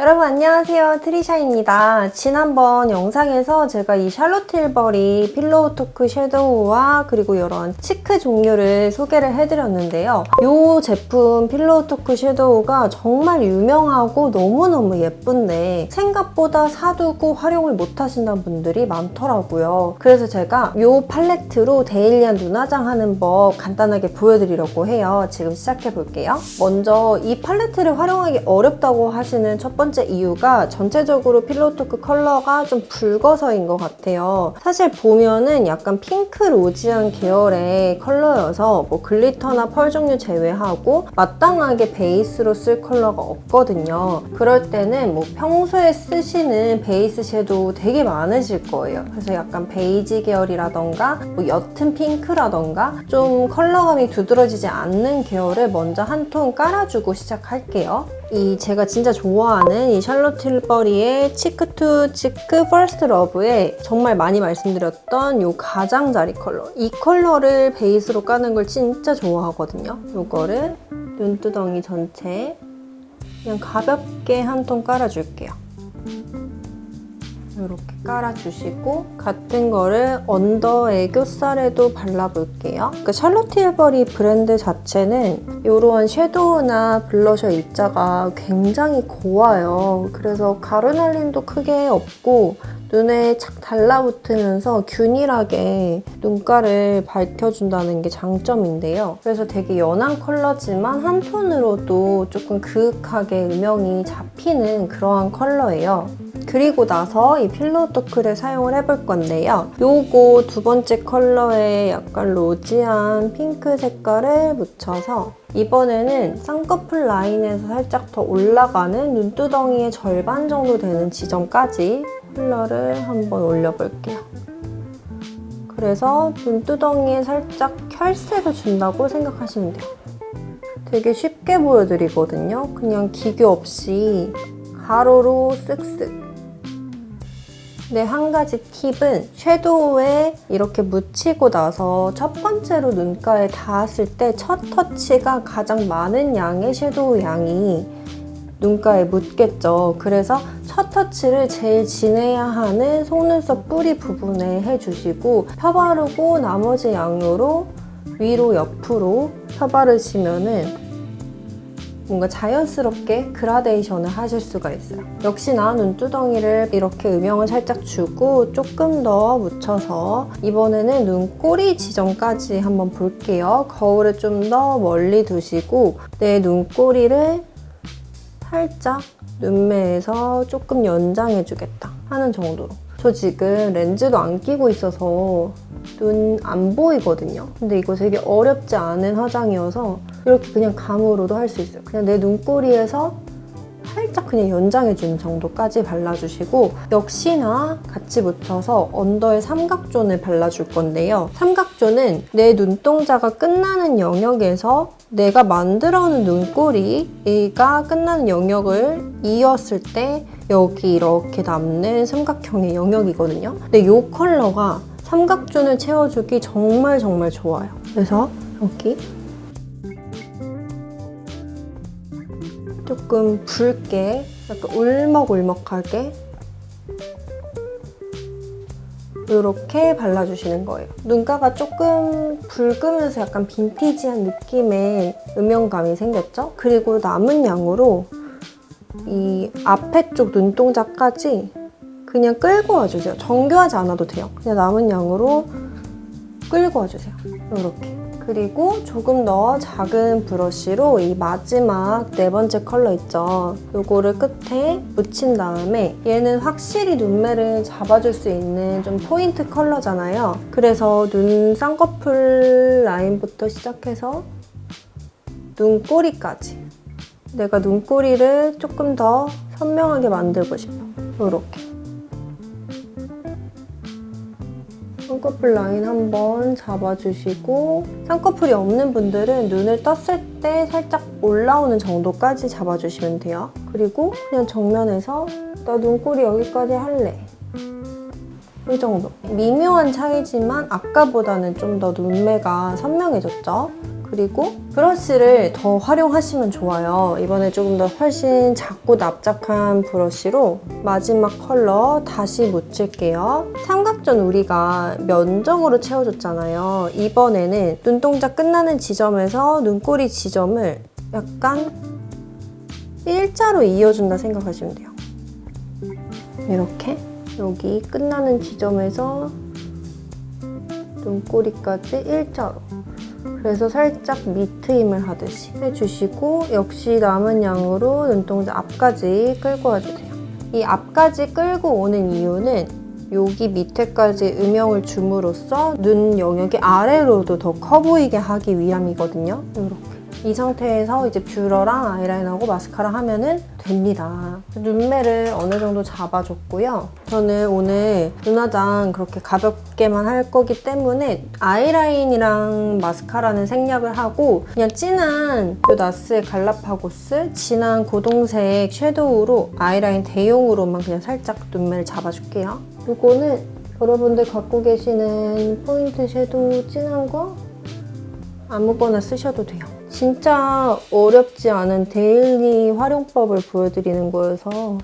여러분 안녕하세요, 트리샤입니다. 지난번 영상에서 제가 이 샬롯 틸버리 필로우 토크 섀도우와 그리고 이런 치크 종류를 소개를 해드렸는데요. 이 제품 필로우 토크 섀도우가 정말 유명하고 너무너무 예쁜데 생각보다 사두고 활용을 못하신다는 분들이 많더라고요. 그래서 제가 이 팔레트로 데일리한 눈화장 하는 법 간단하게 보여드리려고 해요. 지금 시작해볼게요. 먼저 이 팔레트를 활용하기 어렵다고 하시는 첫 번째 이유가 전체적으로 필로우 토크 컬러가 좀 붉어서인 것 같아요. 사실 보면은 약간 핑크 로지한 계열의 컬러여서 뭐 글리터나 펄 종류 제외하고 마땅하게 베이스로 쓸 컬러가 없거든요. 그럴 때는 뭐 평소에 쓰시는 베이스 섀도우 되게 많으실 거예요. 그래서 약간 베이지 계열이라던가 뭐 옅은 핑크라던가 좀 컬러감이 두드러지지 않는 계열을 먼저 한 톤 깔아주고 시작할게요. 이 제가 진짜 좋아하는 이 샬롯 틸버리의 치크 투 치크 퍼스트 러브에 정말 많이 말씀드렸던 이 가장자리 컬러, 이 컬러를 베이스로 까는 걸 진짜 좋아하거든요. 이거를 눈두덩이 전체에 그냥 가볍게 한 톤 깔아줄게요. 이렇게 깔아주시고 같은 거를 언더 애교살에도 발라볼게요. 그러니까 샬롯 틸버리 브랜드 자체는 이런 섀도우나 블러셔 입자가 굉장히 고와요. 그래서 가루날림도 크게 없고 눈에 착 달라붙으면서 균일하게 눈가를 밝혀준다는 게 장점인데요. 그래서 되게 연한 컬러지만 한 톤으로도 조금 그윽하게 음영이 잡히는 그러한 컬러예요. 그리고 나서 이 필로우 토크를 사용을 해볼 건데요. 요거 두 번째 컬러에 약간 로지한 핑크 색깔을 묻혀서 이번에는 쌍꺼풀 라인에서 살짝 더 올라가는 눈두덩이의 절반 정도 되는 지점까지 컬러를 한번 올려볼게요. 그래서 눈두덩이에 살짝 혈색을 준다고 생각하시면 돼요. 되게 쉽게 보여드리거든요. 그냥 기교 없이 가로로 쓱쓱. 네, 한 가지 팁은 섀도우에 이렇게 묻히고 나서 첫 번째로 눈가에 닿았을 때 첫 터치가 가장 많은 양의 섀도우 양이 눈가에 묻겠죠. 그래서 첫 터치를 제일 진해야 하는 속눈썹 뿌리 부분에 해주시고 펴바르고 나머지 양으로 위로 옆으로 펴바르시면은 뭔가 자연스럽게 그라데이션을 하실 수가 있어요. 역시나 눈두덩이를 이렇게 음영을 살짝 주고 조금 더 묻혀서 이번에는 눈꼬리 지점까지 한번 볼게요. 거울을 좀 더 멀리 두시고 내 눈꼬리를 살짝 눈매에서 조금 연장해주겠다 하는 정도로. 저 지금 렌즈도 안 끼고 있어서 눈 안 보이거든요. 근데 이거 되게 어렵지 않은 화장이어서 이렇게 그냥 감으로도 할 수 있어요. 그냥 내 눈꼬리에서 살짝 그냥 연장해주는 정도까지 발라주시고 역시나 같이 묻혀서 언더에 삼각존을 발라줄 건데요. 삼각존은 내 눈동자가 끝나는 영역에서 내가 만들어놓은 눈꼬리가 끝나는 영역을 이었을 때 여기 이렇게 남는 삼각형의 영역이거든요. 근데 이 컬러가 삼각존을 채워주기 정말 좋아요. 그래서 여기 조금 붉게, 약간 울먹울먹하게 이렇게 발라주시는 거예요. 눈가가 조금 붉으면서 약간 빈티지한 느낌의 음영감이 생겼죠? 그리고 남은 양으로 이 앞에 쪽 눈동자까지 그냥 끌고 와주세요. 정교하지 않아도 돼요. 그냥 남은 양으로 끌고 와주세요. 이렇게. 그리고 조금 더 작은 브러쉬로 이 마지막 네 번째 컬러 있죠? 요거를 끝에 묻힌 다음에 얘는 확실히 눈매를 잡아줄 수 있는 좀 포인트 컬러잖아요. 그래서 눈 쌍꺼풀 라인부터 시작해서 눈꼬리까지 내가 눈꼬리를 조금 더 선명하게 만들고 싶어. 이렇게. 쌍꺼풀 라인 한번 잡아주시고 쌍꺼풀이 없는 분들은 눈을 떴을 때 살짝 올라오는 정도까지 잡아주시면 돼요. 그리고 그냥 정면에서 나 눈꼬리 여기까지 할래. 이 정도. 미묘한 차이지만 아까보다는 좀 더 눈매가 선명해졌죠? 그리고 브러쉬를 더 활용하시면 좋아요. 이번에 조금 더 훨씬 작고 납작한 브러쉬로 마지막 컬러 다시 묻힐게요. 삼각존 우리가 면적으로 채워줬잖아요. 이번에는 눈동자 끝나는 지점에서 눈꼬리 지점을 약간 일자로 이어준다 생각하시면 돼요. 이렇게 여기 끝나는 지점에서 눈꼬리까지 일자로, 그래서 살짝 밑트임을 하듯이 해주시고, 역시 남은 양으로 눈동자 앞까지 끌고 와주세요. 이 앞까지 끌고 오는 이유는 여기 밑에까지 음영을 줌으로써 눈 영역이 아래로도 더 커 보이게 하기 위함이거든요. 이렇게. 이 상태에서 이제 뷰러랑 아이라인하고 마스카라 하면은 됩니다. 눈매를 어느 정도 잡아줬고요. 저는 오늘 눈화장 그렇게 가볍게만 할 거기 때문에 아이라인이랑 마스카라는 생략을 하고 그냥 진한 요 나스의 갈라파고스 진한 고동색 섀도우로 아이라인 대용으로만 그냥 살짝 눈매를 잡아줄게요. 이거는 여러분들 갖고 계시는 포인트 섀도우 진한 거 아무거나 쓰셔도 돼요. 진짜 어렵지 않은 데일리 활용법을 보여드리는 거여서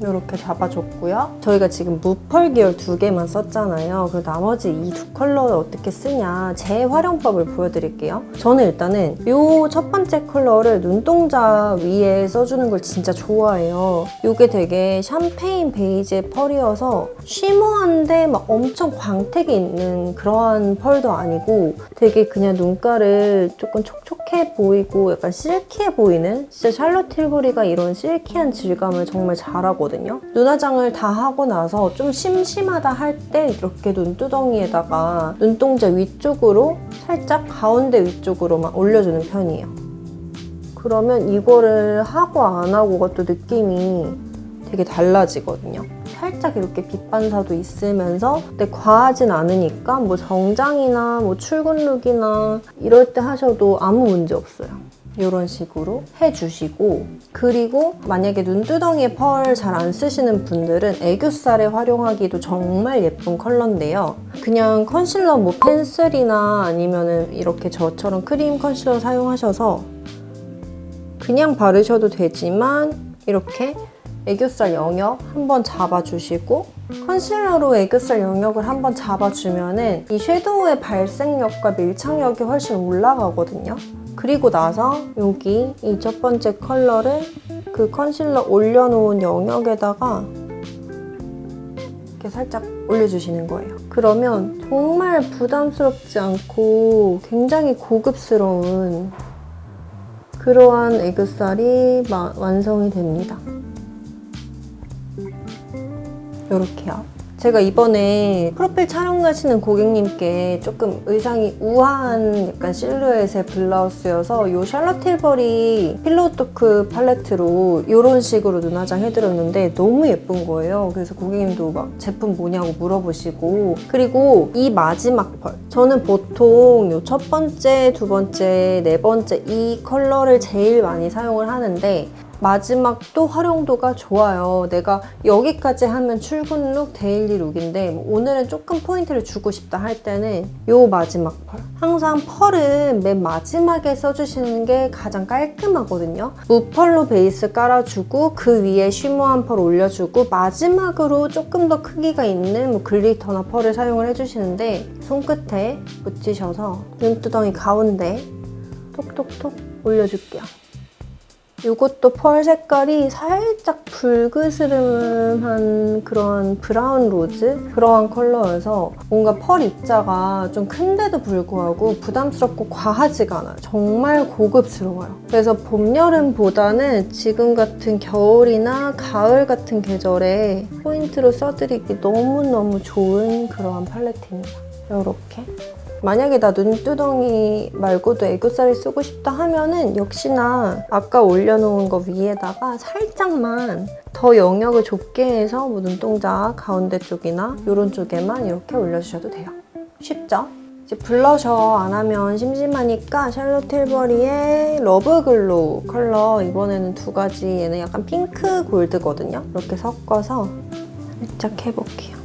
이렇게 잡아줬고요. 저희가 지금 무펄 계열 2개만 썼잖아요. 그리고 나머지 이 두 컬러를 어떻게 쓰냐 제 활용법을 보여드릴게요. 저는 일단은 이 첫 번째 컬러를 눈동자 위에 써주는 걸 진짜 좋아해요. 이게 되게 샴페인 베이지의 펄이어서 쉬머한데 막 엄청 광택이 있는 그러한 펄도 아니고 되게 그냥 눈가를 조금 촉촉해 보이고 약간 실키해 보이는, 진짜 샬롯 틸버리가 이런 실키한 질감을 정말 잘하거든요. 눈화장을 다 하고 나서 좀 심심하다 할 때 이렇게 눈두덩이에다가 눈동자 위쪽으로 살짝 가운데 위쪽으로만 올려주는 편이에요. 그러면 이거를 하고 안 하고가 또 느낌이 되게 달라지거든요. 살짝 이렇게 빛 반사도 있으면서 근데 과하진 않으니까 뭐 정장이나 뭐 출근 룩이나 이럴 때 하셔도 아무 문제 없어요. 이런 식으로 해주시고, 그리고 만약에 눈두덩이에 펄 잘 안 쓰시는 분들은 애교살에 활용하기도 정말 예쁜 컬러인데요. 그냥 컨실러 뭐 펜슬이나 아니면은 이렇게 저처럼 크림 컨실러 사용하셔서 그냥 바르셔도 되지만 이렇게 애교살 영역 한번 잡아주시고 컨실러로 애교살 영역을 한번 잡아주면은 이 섀도우의 발색력과 밀착력이 훨씬 올라가거든요. 그리고 나서 여기 이 첫 번째 컬러를 그 컨실러 올려놓은 영역에다가 이렇게 살짝 올려주시는 거예요. 그러면 정말 부담스럽지 않고 굉장히 고급스러운 그러한 애교살이 완성이 됩니다. 이렇게요. 제가 이번에 프로필 촬영 가시는 고객님께 조금 의상이 우아한 약간 실루엣의 블라우스여서 이 샬롯 틸버리 필로우 토크 팔레트로 이런 식으로 눈화장 해드렸는데 너무 예쁜 거예요. 그래서 고객님도 막 제품 뭐냐고 물어보시고, 그리고 이 마지막 펄, 저는 보통 이 첫 번째, 두 번째, 네 번째 이 컬러를 제일 많이 사용을 하는데 마지막도 활용도가 좋아요. 내가 여기까지 하면 출근 룩, 데일리 룩인데 오늘은 조금 포인트를 주고 싶다 할 때는 이 마지막 펄. 항상 펄은 맨 마지막에 써주시는 게 가장 깔끔하거든요. 무펄로 베이스 깔아주고 그 위에 쉬머한 펄 올려주고 마지막으로 조금 더 크기가 있는 뭐 글리터나 펄을 사용을 해주시는데 손끝에 묻히셔서 눈두덩이 가운데 톡톡톡 올려줄게요. 이것도 펄 색깔이 살짝 붉으스름한 그런 브라운 로즈? 그러한 컬러여서 뭔가 펄 입자가 좀 큰데도 불구하고 부담스럽고 과하지가 않아요. 정말 고급스러워요. 그래서 봄, 여름보다는 지금 같은 겨울이나 가을 같은 계절에 포인트로 써드리기 너무너무 좋은 그러한 팔레트입니다. 이렇게. 만약에 나 눈두덩이 말고도 애교살을 쓰고 싶다 하면은 역시나 아까 올려놓은 거 위에다가 살짝만 더 영역을 좁게 해서 뭐 눈동자 가운데 쪽이나 이런 쪽에만 이렇게 올려주셔도 돼요. 쉽죠? 이제 블러셔 안 하면 심심하니까 샬롯 틸버리의 러브글로우 컬러 이번에는 두 가지, 얘는 약간 핑크 골드거든요. 이렇게 섞어서 살짝 해볼게요.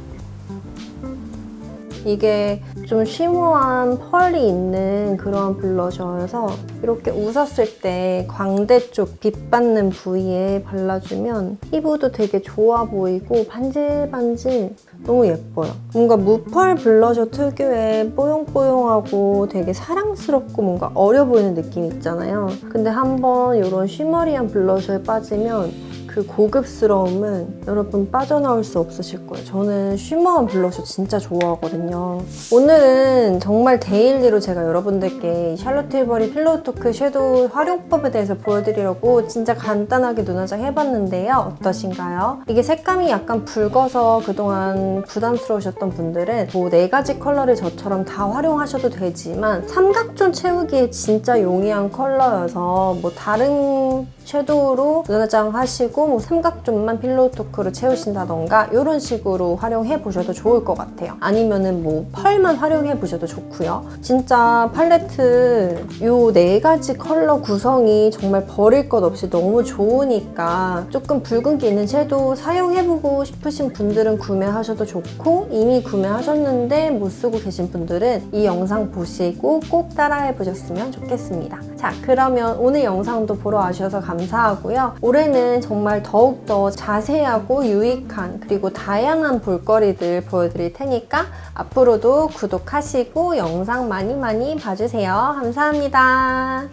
이게 좀 쉬머한 펄이 있는 그런 블러셔여서 이렇게 웃었을 때 광대 쪽 빛받는 부위에 발라주면 피부도 되게 좋아 보이고 반질반질 너무 예뻐요. 뭔가 무펄 블러셔 특유의 뽀용뽀용하고 되게 사랑스럽고 뭔가 어려 보이는 느낌 있잖아요. 근데 한번 이런 쉬머리한 블러셔에 빠지면 그 고급스러움은 여러분 빠져나올 수 없으실 거예요. 저는 쉬머한 블러셔 진짜 좋아하거든요. 오늘은 정말 데일리로 제가 여러분들께 샬롯 틸버리 필로우 토크 섀도우 활용법에 대해서 보여드리려고 진짜 간단하게 눈화장 해봤는데요. 어떠신가요? 이게 색감이 약간 붉어서 그동안 부담스러우셨던 분들은 뭐 4가지 컬러를 저처럼 다 활용하셔도 되지만 삼각존 채우기에 진짜 용이한 컬러여서 뭐 다른 섀도우로 눈화장 하시고 뭐 삼각존만 필로우 토크로 채우신다던가 이런 식으로 활용해 보셔도 좋을 것 같아요. 아니면은 뭐 펄만 활용해 보셔도 좋고요. 진짜 팔레트 요 4가지 컬러 구성이 정말 버릴 것 없이 너무 좋으니까 조금 붉은기 있는 섀도우 사용해보고 싶으신 분들은 구매하셔도 좋고 이미 구매하셨는데 못 쓰고 계신 분들은 이 영상 보시고 꼭 따라해 보셨으면 좋겠습니다. 자, 그러면 오늘 영상도 보러 와주셔서 감사하고요. 올해는 정말 더욱더 자세하고 유익한 그리고 다양한 볼거리들 보여드릴 테니까 앞으로도 구독하시고 영상 많이 봐주세요. 감사합니다.